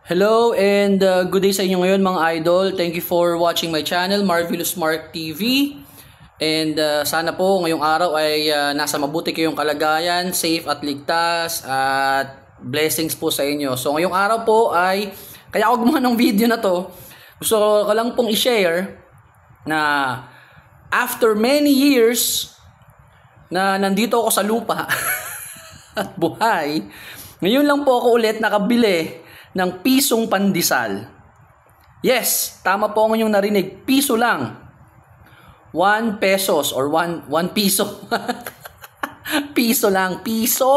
Hello and good day sa inyo ngayon mga idol. Thank you for watching my channel, Marvelous Mark TV. And sana po ngayong araw ay nasa mabuti kayong kalagayan, safe at ligtas at blessings po sa inyo. So ngayong araw po ay, kaya ako gumawa ng video na to, gusto ko lang pong i-share na after many years na nandito ako sa lupa at buhay, ngayon lang po ako ulit nakabili ng pisong pandesal. Yes, tama po ang inyong narinig. Piso lang. 1 pesos or 1 piso. Piso lang. Piso!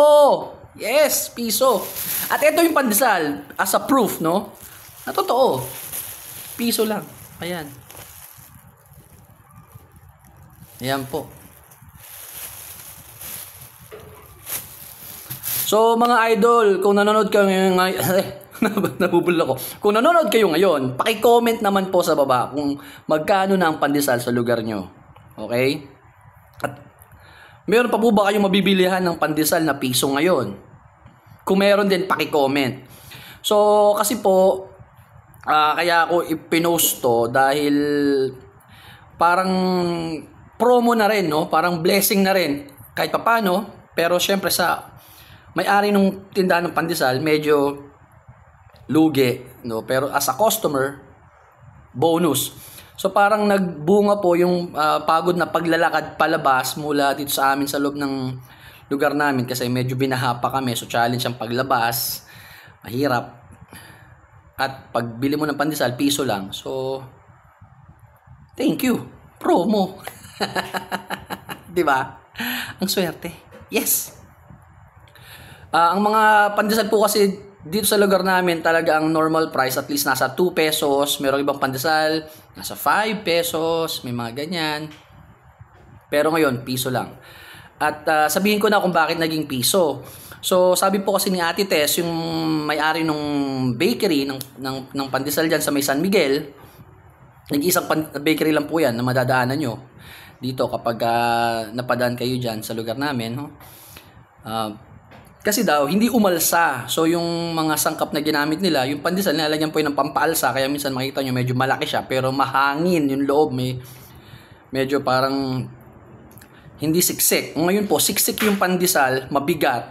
Yes, piso. At ito yung pandesal as a proof, no? Na totoo. Piso lang. Ayan. Ayan po. So, mga idol, kung nanonood kayo ngayon, nabubula ko. Kung nanonood kayo ngayon, paki-comment naman po sa baba kung magkano na ang pandesal sa lugar nyo. Okay? At meron pa po ba kayong mabibilihan ng pandesal na piso ngayon? Kung meron din, paki-comment. So, kasi po, kaya ako ipinost to dahil parang promo na rin, no? Parang blessing na rin. Kahit papano, pero syempre sa may-ari ng tindahan ng pandesal, medyo lugi, no? Pero as a customer, bonus. So parang nagbunga po yung pagod na paglalakad palabas mula dito sa amin sa loob ng lugar namin kasi medyo binahapa kami. So challenge ang paglabas. Mahirap. At pagbili mo ng pandesal, piso lang. So thank you. Promo. 'Di ba? Ang swerte. Yes. Ang mga pandesal po kasi dito sa lugar namin talaga ang normal price at least nasa 2 pesos. Merong ibang pandesal nasa 5 pesos, may mga ganyan. Pero ngayon, piso lang. At sabihin ko na kung bakit naging piso. So, sabi po kasi ni Ate Tess, yung may-ari ng bakery ng pandesal dyan sa may San Miguel, nag-iisang bakery lang po yan na madadaanan nyo dito kapag napadaan kayo dyan sa lugar namin. No? Kasi daw, hindi umalsa. So, yung mga sangkap na ginamit nila, yung pandesal, nilalagyan po yun ng pampaalsa. Kaya minsan makita nyo, medyo malaki siya. Pero mahangin yung loob. Medyo parang hindi siksik. Ngayon po, siksik yung pandesal, mabigat.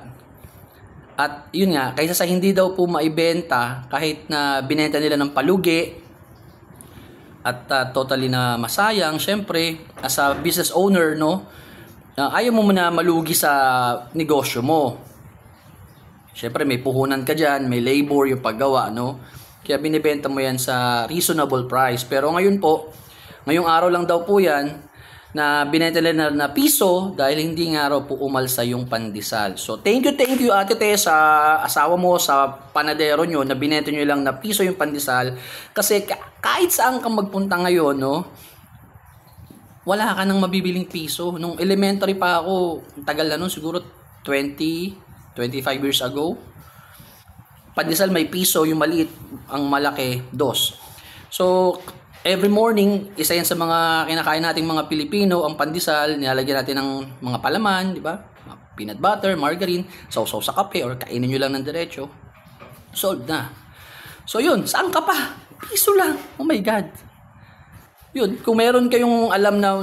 At yun nga, kaysa sa hindi daw po maibenta, kahit na binenta nila ng palugi, at totally na masayang, syempre, as a business owner, no, ayaw mo muna malugi sa negosyo mo. Siyempre may puhunan ka dyan, may labor yung paggawa, no? Kaya binibenta mo yan sa reasonable price. Pero ngayon po, ngayong araw lang daw po yan, na binenta nila na piso dahil hindi nga raw po umalsa yung pandesal. So thank you Ate Tess sa asawa mo, sa panadero nyo, na binenta nyo lang na piso yung pandesal. Kasi kahit saan ka magpunta ngayon, no? Wala ka nang mabibiling piso. Nung elementary pa ako, tagal na nun, siguro 25 years ago, pandesal may piso, yung maliit, ang malaki, 2. So, every morning, isa yan sa mga kinakain nating mga Pilipino, ang pandesal, nilalagyan natin ng mga palaman, di ba? Peanut butter, margarine, sausaw sa kape, or kainin nyo lang ng diretso. Solved na. So, yun, saan ka pa? Piso lang. Oh my God. Yun, kung meron kayong alam na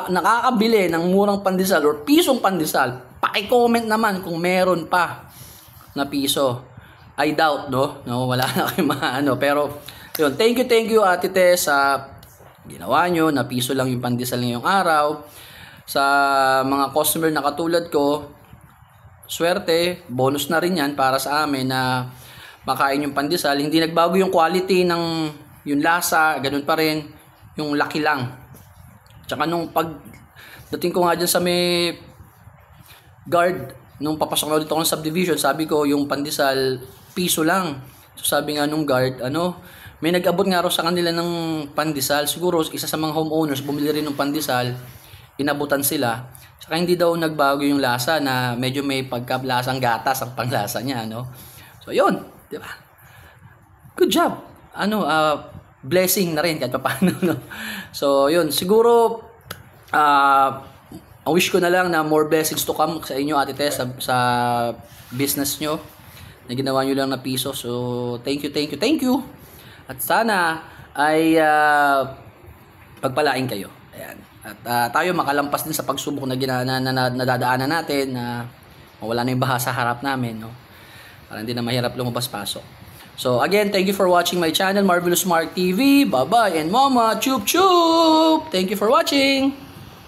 nakakabili ng murang pandesal or pisong pandesal, paki-comment naman kung meron pa na piso. I doubt, no? No, wala na kayong maano. Pero, yun, thank you Ate Tess sa ginawa nyo, na piso lang yung pandesal ngayong araw. Sa mga customer na katulad ko, swerte, bonus na rin yan para sa amin na makain yung pandesal. Hindi nagbago yung quality ng yung lasa, ganun pa rin. Yung laki lang. Tsaka nung dating ko nga dyan sa may guard, nung papasok na dito akong subdivision, sabi ko yung pandesal piso lang. So sabi nga nung guard, may nag-abot nga raw sa kanila ng pandesal. Siguro isa sa mga homeowners bumili rin ng pandesal, inabutan sila. Saka hindi daw nagbago yung lasa, na medyo may pagkalasang gatas ang panglasa niya, no? So yun, di ba? Good job. Blessing na rin kahit paano, no? So yun, siguro ang wish ko na lang na more blessings to come sa inyo Ate Tess sa business nyo. na ginawa nyo lang na piso. So, thank you, thank you, thank you. At sana ay pagpalain kayo. Ayan. At tayo makalampas din sa pagsubok na nadadaanan natin, na mawala na yung baha sa harap namin, no? Para hindi na mahirap lumabas-pasok. So, again, thank you for watching my channel, Marvelous Mark TV. Bye-bye and mama, chup chup! Thank you for watching!